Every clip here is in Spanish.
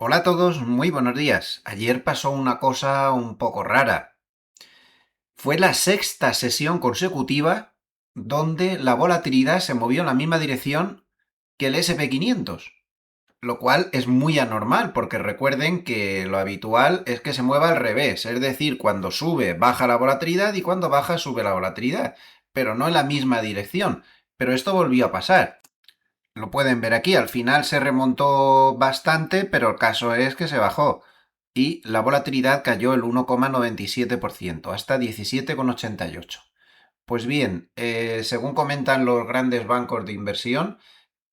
Hola a todos, muy buenos días. Ayer pasó una cosa un poco rara. Fue la sexta sesión consecutiva donde la volatilidad se movió en la misma dirección que el SP 500, lo cual es muy anormal porque recuerden que lo habitual es que se mueva al revés, es decir, cuando sube baja la volatilidad y cuando baja sube la volatilidad, pero no en la misma dirección. Pero esto volvió a pasar. Lo pueden ver aquí, al final se remontó bastante, pero el caso es que se bajó y la volatilidad cayó el 1,97% hasta 17,88. Pues bien, según comentan los grandes bancos de inversión,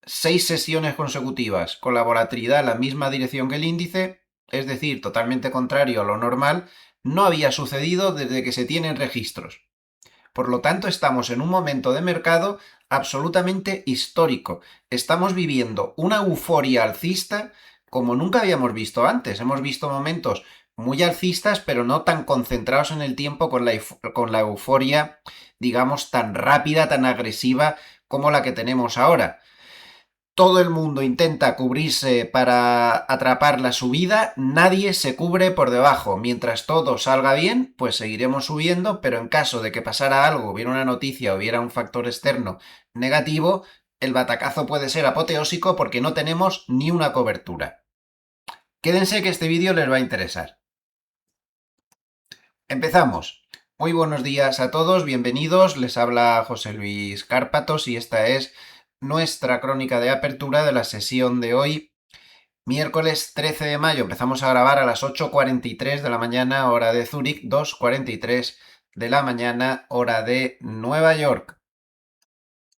6 sesiones consecutivas con la volatilidad en la misma dirección que el índice, es decir, totalmente contrario a lo normal, no había sucedido desde que se tienen registros. Por lo tanto, estamos en un momento de mercado absolutamente histórico. Estamos viviendo una euforia alcista como nunca habíamos visto antes. Hemos visto momentos muy alcistas, pero no tan concentrados en el tiempo con la euforia, digamos, tan rápida, tan agresiva como la que tenemos ahora. Todo el mundo intenta cubrirse para atrapar la subida, nadie se cubre por debajo. Mientras todo salga bien, pues seguiremos subiendo, pero en caso de que pasara algo, hubiera una noticia, hubiera un factor externo negativo, el batacazo puede ser apoteósico porque no tenemos ni una cobertura. Quédense que este vídeo les va a interesar. Empezamos. Muy buenos días a todos, bienvenidos. Les habla José Luis Cárpatos y esta es nuestra crónica de apertura de la sesión de hoy, miércoles 13 de mayo. Empezamos a grabar a las 8:43 de la mañana, hora de Zúrich, 2:43 de la mañana, hora de Nueva York.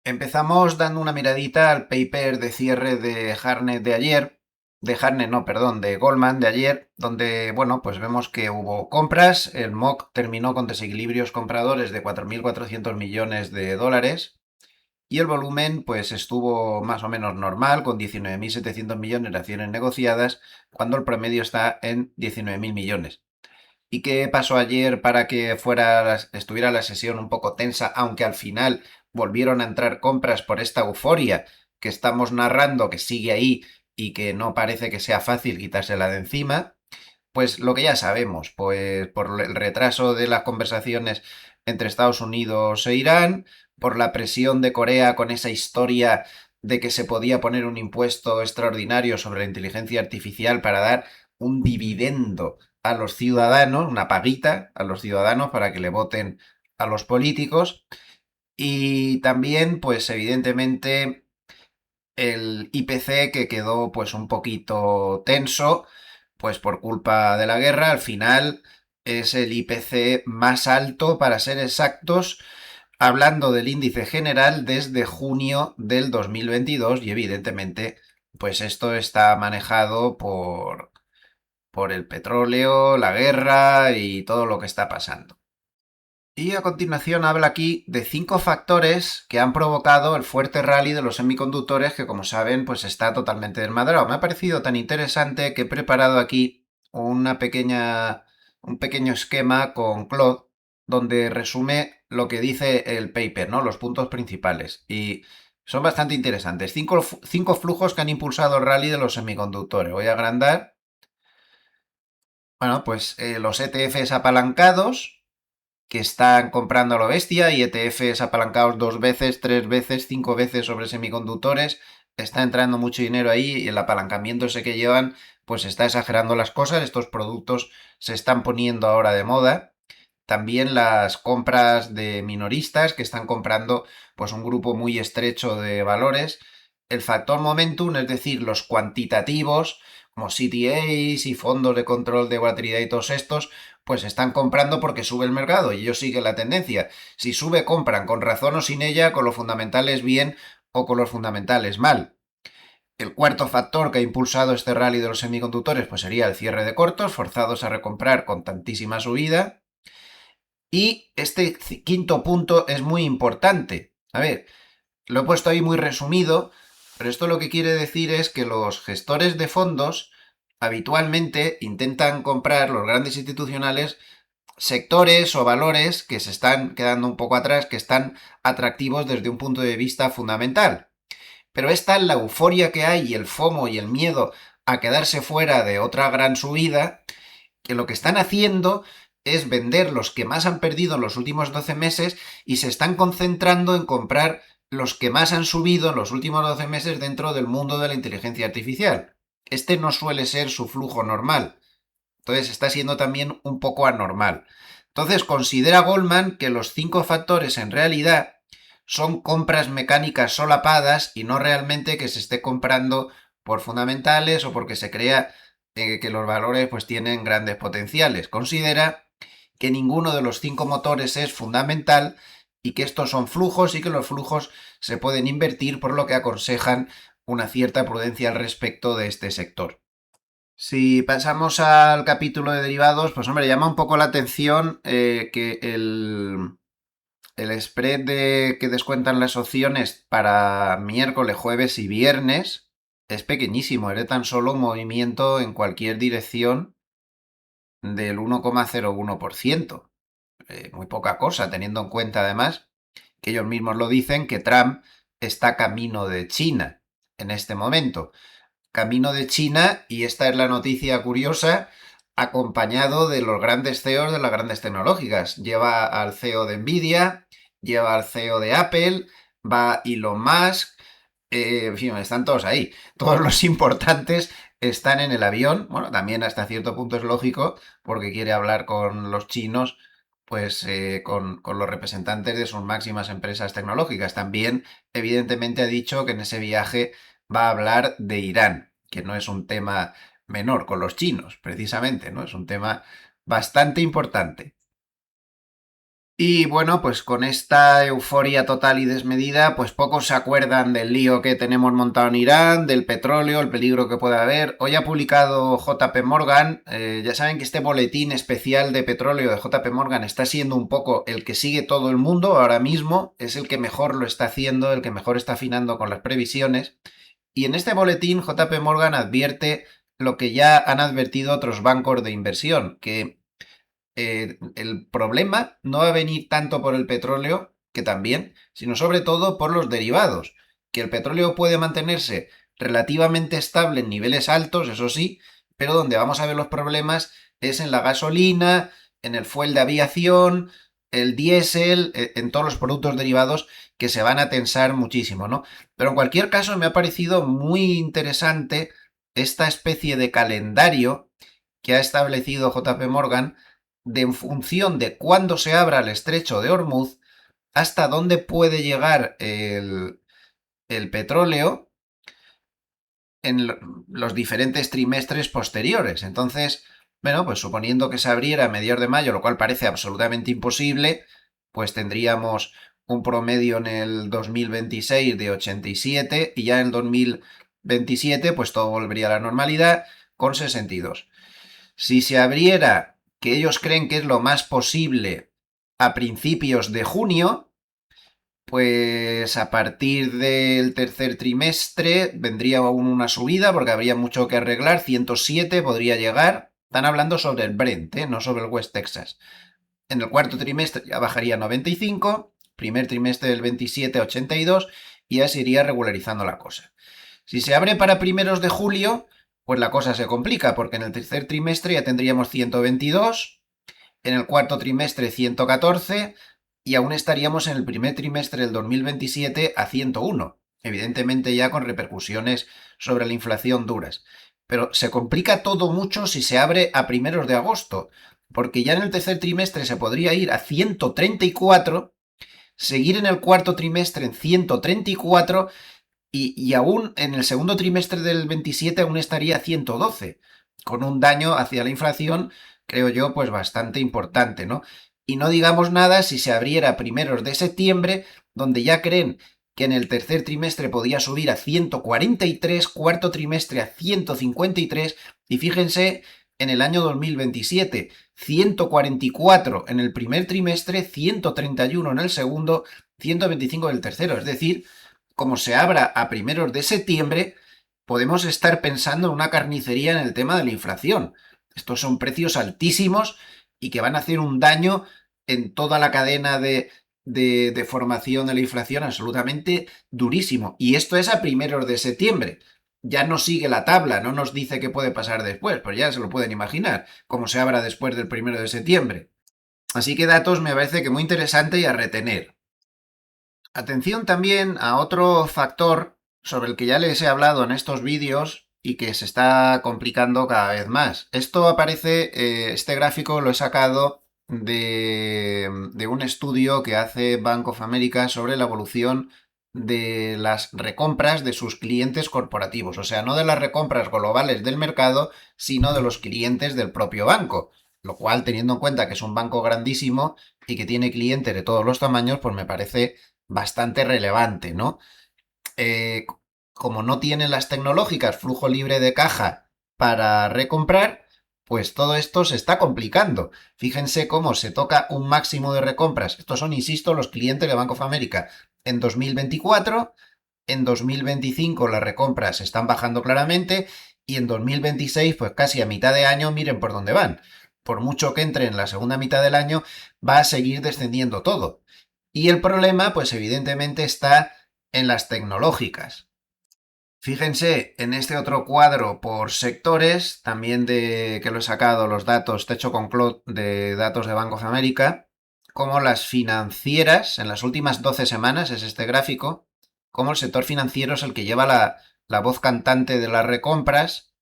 Empezamos dando una miradita al paper de cierre de Harnett de ayer, de Goldman de ayer, donde, bueno, pues vemos que hubo compras. El MOC terminó con desequilibrios compradores de 4.400 millones de dólares. Y el volumen, pues estuvo más o menos normal, con 19.700 millones de acciones negociadas, cuando el promedio está en 19.000 millones. ¿Y qué pasó ayer para que estuviera la sesión un poco tensa, aunque al final volvieron a entrar compras por esta euforia que estamos narrando, que sigue ahí y que no parece que sea fácil quitársela de encima? Pues lo que ya sabemos, pues por el retraso de las conversaciones entre Estados Unidos e Irán, por la presión de Corea con esa historia de que se podía poner un impuesto extraordinario sobre la inteligencia artificial para dar un dividendo a los ciudadanos, una paguita a los ciudadanos para que le voten a los políticos. Y también, pues evidentemente, el IPC que quedó pues un poquito tenso, pues por culpa de la guerra. Al final es el IPC más alto, para ser exactos, hablando del índice general desde junio del 2022, y evidentemente pues esto está manejado por el petróleo, la guerra y todo lo que está pasando. Y a continuación habla aquí de 5 factores que han provocado el fuerte rally de los semiconductores, que como saben pues está totalmente desmadrado. Me ha parecido tan interesante que he preparado aquí una pequeña, un pequeño esquema con Claude donde resume lo que dice el paper, ¿no? Los puntos principales. Y son bastante interesantes. Cinco flujos que han impulsado el rally de los semiconductores. Voy a agrandar. Bueno, pues los ETFs apalancados, que están comprando a lo bestia, y ETFs apalancados 2 veces, 3 veces, 5 veces sobre semiconductores. Está entrando mucho dinero ahí y el apalancamiento ese que llevan pues está exagerando las cosas. Estos productos se están poniendo ahora de moda. También las compras de minoristas que están comprando pues un grupo muy estrecho de valores. El factor momentum, es decir, los cuantitativos como CTAs y fondos de control de volatilidad y todos estos, pues están comprando porque sube el mercado y ellos siguen la tendencia. Si sube, compran, con razón o sin ella, con los fundamentales bien o con los fundamentales mal. El cuarto factor que ha impulsado este rally de los semiconductores pues sería el cierre de cortos, forzados a recomprar con tantísima subida. Y este quinto punto es muy importante. A ver, lo he puesto ahí muy resumido, pero esto lo que quiere decir es que los gestores de fondos habitualmente intentan comprar, los grandes institucionales, sectores o valores que se están quedando un poco atrás, que están atractivos desde un punto de vista fundamental. Pero es tal la euforia que hay y el FOMO y el miedo a quedarse fuera de otra gran subida, que lo que están haciendo es vender los que más han perdido en los últimos 12 meses y se están concentrando en comprar los que más han subido en los últimos 12 meses dentro del mundo de la inteligencia artificial. Este no suele ser su flujo normal. Entonces está siendo también un poco anormal. Entonces considera Goldman que los 5 factores en realidad son compras mecánicas solapadas y no realmente que se esté comprando por fundamentales o porque se crea que los valores pues tienen grandes potenciales. Considera que ninguno de los 5 motores es fundamental y que estos son flujos y que los flujos se pueden invertir, por lo que aconsejan una cierta prudencia al respecto de este sector. Si pasamos al capítulo de derivados, pues hombre, llama un poco la atención que el spread que descuentan las opciones para miércoles, jueves y viernes es pequeñísimo, es de tan solo un movimiento en cualquier dirección del 1,01%. Muy poca cosa, teniendo en cuenta además que ellos mismos lo dicen, que Trump está camino de China en este momento. Camino de China, y esta es la noticia curiosa, acompañado de los grandes CEOs de las grandes tecnológicas. Lleva al CEO de Nvidia, lleva al CEO de Apple, va Elon Musk, en fin, están todos ahí. Todos los importantes están en el avión. Bueno, también hasta cierto punto es lógico, porque quiere hablar con los chinos, pues con los representantes de sus máximas empresas tecnológicas. También, evidentemente, ha dicho que en ese viaje va a hablar de Irán, que no es un tema menor con los chinos, precisamente, ¿no? Es un tema bastante importante. Y bueno, pues con esta euforia total y desmedida, pues pocos se acuerdan del lío que tenemos montado en Irán, del petróleo, el peligro que puede haber. Hoy ha publicado JP Morgan, ya saben que este boletín especial de petróleo de JP Morgan está siendo un poco el que sigue todo el mundo ahora mismo, es el que mejor lo está haciendo, el que mejor está afinando con las previsiones. Y en este boletín JP Morgan advierte lo que ya han advertido otros bancos de inversión, que el problema no va a venir tanto por el petróleo, que también, sino sobre todo por los derivados, que el petróleo puede mantenerse relativamente estable en niveles altos, eso sí, pero donde vamos a ver los problemas es en la gasolina, en el fuel de aviación, el diésel, en todos los productos derivados que se van a tensar muchísimo, ¿no? Pero en cualquier caso me ha parecido muy interesante esta especie de calendario que ha establecido JP Morgan de en función de cuándo se abra el estrecho de Hormuz, hasta dónde puede llegar el petróleo en los diferentes trimestres posteriores. Entonces, bueno, pues suponiendo que se abriera a mediados de mayo, lo cual parece absolutamente imposible, pues tendríamos un promedio en el 2026 de 87 y ya en el 2027 pues todo volvería a la normalidad con 62. Si se abriera, que ellos creen que es lo más posible, a principios de junio, pues a partir del tercer trimestre vendría aún una subida porque habría mucho que arreglar. 107 podría llegar. Están hablando sobre el Brent, no sobre el West Texas. En el cuarto trimestre ya bajaría a 95, primer trimestre del 27 82 y ya se iría regularizando la cosa. Si se abre para primeros de julio, pues la cosa se complica, porque en el tercer trimestre ya tendríamos 122, en el cuarto trimestre 114 y aún estaríamos en el primer trimestre del 2027 a 101, evidentemente ya con repercusiones sobre la inflación duras. Pero se complica todo mucho si se abre a primeros de agosto, porque ya en el tercer trimestre se podría ir a 134, seguir en el cuarto trimestre en 134 y aún en el segundo trimestre del 27 aún estaría a 112, con un daño hacia la inflación, creo yo, pues bastante importante, ¿no? Y no digamos nada si se abriera a primeros de septiembre, donde ya creen que en el tercer trimestre podía subir a 143, cuarto trimestre a 153, y fíjense en el año 2027, 144 en el primer trimestre, 131 en el segundo, 125 en el tercero, es decir, como se abra a primeros de septiembre, podemos estar pensando en una carnicería en el tema de la inflación. Estos son precios altísimos y que van a hacer un daño en toda la cadena de formación de la inflación absolutamente durísimo. Y esto es a primeros de septiembre. ya no sigue la tabla, no nos dice qué puede pasar después, pues ya se lo pueden imaginar, cómo se abra después del 1 de septiembre. Así que datos me parece que muy interesante y a retener. Atención también a otro factor sobre el que ya les he hablado en estos vídeos y que se está complicando cada vez más. Esto aparece, este gráfico lo he sacado de un estudio que hace Bank of America sobre la evolución de las recompras de sus clientes corporativos. O sea, no de las recompras globales del mercado, sino de los clientes del propio banco. Lo cual, teniendo en cuenta que es un banco grandísimo y que tiene clientes de todos los tamaños, pues me parece bastante relevante, ¿no? Eh, Como no tienen las tecnológicas flujo libre de caja para recomprar, pues todo esto se está complicando. Fíjense cómo se toca un máximo de recompras. Estos son, insisto, los clientes de Bank of America. En 2024, en 2025 las recompras están bajando claramente y en 2026, pues casi a mitad de año, miren por dónde van. Por mucho que entre en la segunda mitad del año, va a seguir descendiendo todo. Y el problema, pues evidentemente está en las tecnológicas. Fíjense en este otro cuadro por sectores, también de que lo he sacado los datos techo con cloud de datos de Bank of America, como las financieras, en las últimas 12 semanas es este gráfico, como el sector financiero es el que lleva la voz cantante de las recompras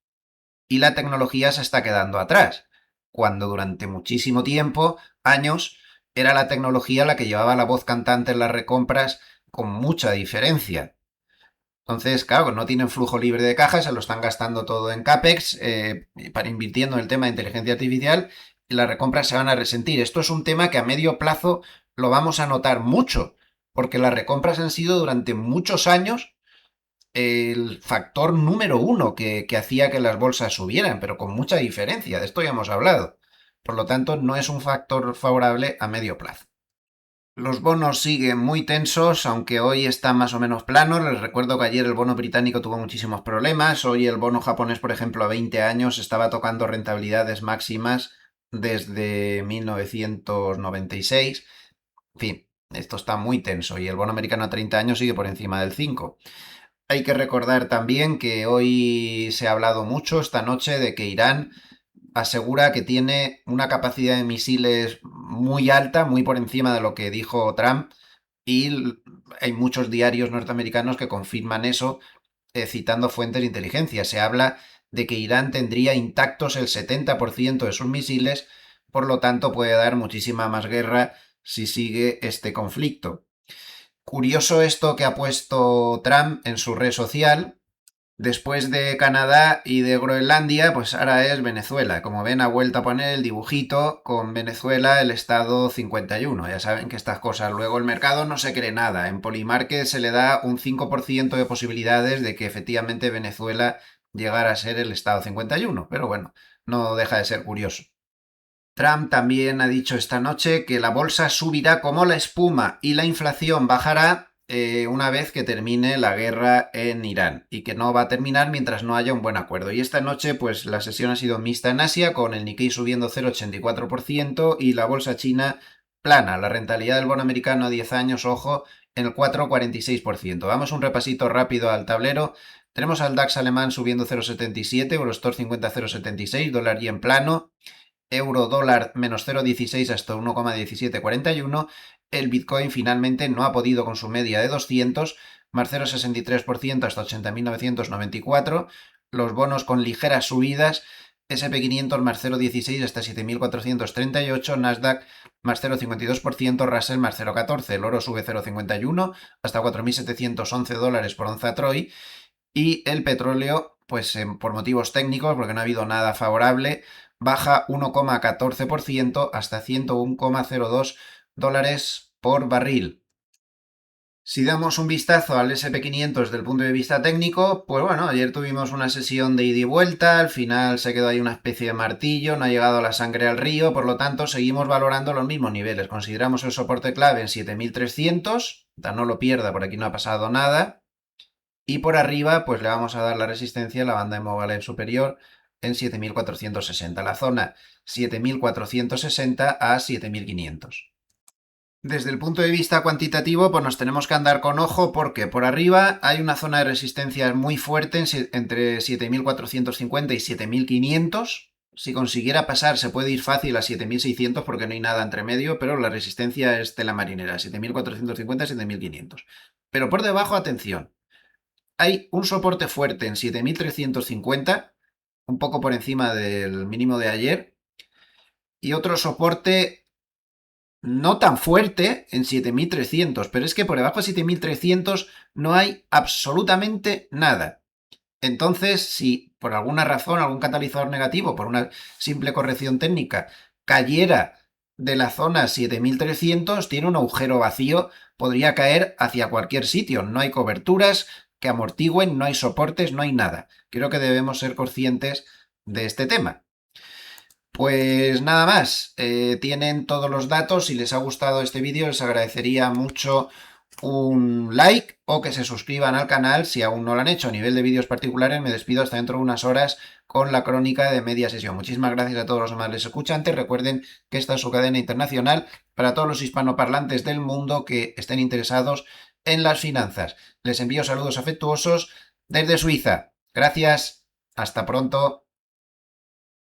y la tecnología se está quedando atrás, cuando durante muchísimo tiempo, años, era la tecnología la que llevaba la voz cantante en las recompras con mucha diferencia. Entonces, claro, no tienen flujo libre de caja, se lo están gastando todo en CAPEX, para invirtiendo en el tema de inteligencia artificial, y las recompras se van a resentir. Esto es un tema que a medio plazo lo vamos a notar mucho, porque las recompras han sido durante muchos años el factor número uno que hacía que las bolsas subieran, pero con mucha diferencia, de esto ya hemos hablado. Por lo tanto, no es un factor favorable a medio plazo. Los bonos siguen muy tensos, aunque hoy están más o menos planos. Les recuerdo que ayer el bono británico tuvo muchísimos problemas. Hoy el bono japonés, por ejemplo, a 20 años estaba tocando rentabilidades máximas desde 1996. En fin, esto está muy tenso y el bono americano a 30 años sigue por encima del 5. Hay que recordar también que hoy se ha hablado mucho esta noche de que Irán asegura que tiene una capacidad de misiles muy alta, muy por encima de lo que dijo Trump, y hay muchos diarios norteamericanos que confirman eso, citando fuentes de inteligencia. Se habla de que Irán tendría intactos el 70% de sus misiles, por lo tanto puede dar muchísima más guerra si sigue este conflicto. Curioso esto que ha puesto Trump en su red social. Después de Canadá y de Groenlandia, pues ahora es Venezuela. Como ven, ha vuelto a poner el dibujito con Venezuela, el estado 51. Ya saben que estas cosas luego el mercado no se cree nada. En Polymarket se le da un 5% de posibilidades de que efectivamente Venezuela llegara a ser el estado 51. Pero bueno, no deja de ser curioso. Trump también ha dicho esta noche que la bolsa subirá como la espuma y la inflación bajará una vez que termine la guerra en Irán y que no va a terminar mientras no haya un buen acuerdo. Y esta noche pues la sesión ha sido mixta en Asia con el Nikkei subiendo 0,84% y la bolsa china plana. La rentabilidad del bono americano a 10 años, ojo, en el 4,46%. Vamos un repasito rápido al tablero. Tenemos al DAX alemán subiendo 0,77, Eurostoxx 50 0,76, dólar yen plano, euro dólar menos 0,16 hasta 1,1741. El Bitcoin finalmente no ha podido con su media de 200, más 0,63% hasta 80.994. Los bonos con ligeras subidas, SP500 más 0,16 hasta 7.438, Nasdaq más 0,52%, Russell más 0,14, el oro sube 0,51 hasta 4.711 dólares por onza Troy, y el petróleo, pues por motivos técnicos, porque no ha habido nada favorable, baja 1,14% hasta 101,02 dólares por barril. Si damos un vistazo al SP500 desde el punto de vista técnico, pues bueno, ayer tuvimos una sesión de ida y vuelta, al final se quedó ahí una especie de martillo, no ha llegado la sangre al río, por lo tanto seguimos valorando los mismos niveles. Consideramos el soporte clave en 7.300, no lo pierda, por aquí no ha pasado nada. Y por arriba, pues le vamos a dar la resistencia a la banda de Movalem superior en 7.460, la zona 7.460 a 7.500. Desde el punto de vista cuantitativo, pues nos tenemos que andar con ojo porque por arriba hay una zona de resistencia muy fuerte entre 7.450 y 7.500. Si consiguiera pasar, se puede ir fácil a 7.600 porque no hay nada entre medio, pero la resistencia es tela marinera, 7.450 y 7.500. Pero por debajo, atención, hay un soporte fuerte en 7.350, un poco por encima del mínimo de ayer, y otro soporte no tan fuerte en 7.300, pero es que por debajo de 7.300 no hay absolutamente nada. Entonces, si por alguna razón, algún catalizador negativo, por una simple corrección técnica, cayera de la zona 7.300, tiene un agujero vacío, podría caer hacia cualquier sitio. No hay coberturas que amortigüen, no hay soportes, no hay nada. Creo que debemos ser conscientes de este tema. Pues nada más, tienen todos los datos. Si les ha gustado este vídeo, les agradecería mucho un like o que se suscriban al canal si aún no lo han hecho. A nivel de vídeos particulares, me despido hasta dentro de unas horas con la crónica de media sesión. Muchísimas gracias a todos los amables escuchantes. Recuerden que esta es su cadena internacional para todos los hispanoparlantes del mundo que estén interesados en las finanzas. Les envío saludos afectuosos desde Suiza. Gracias, hasta pronto.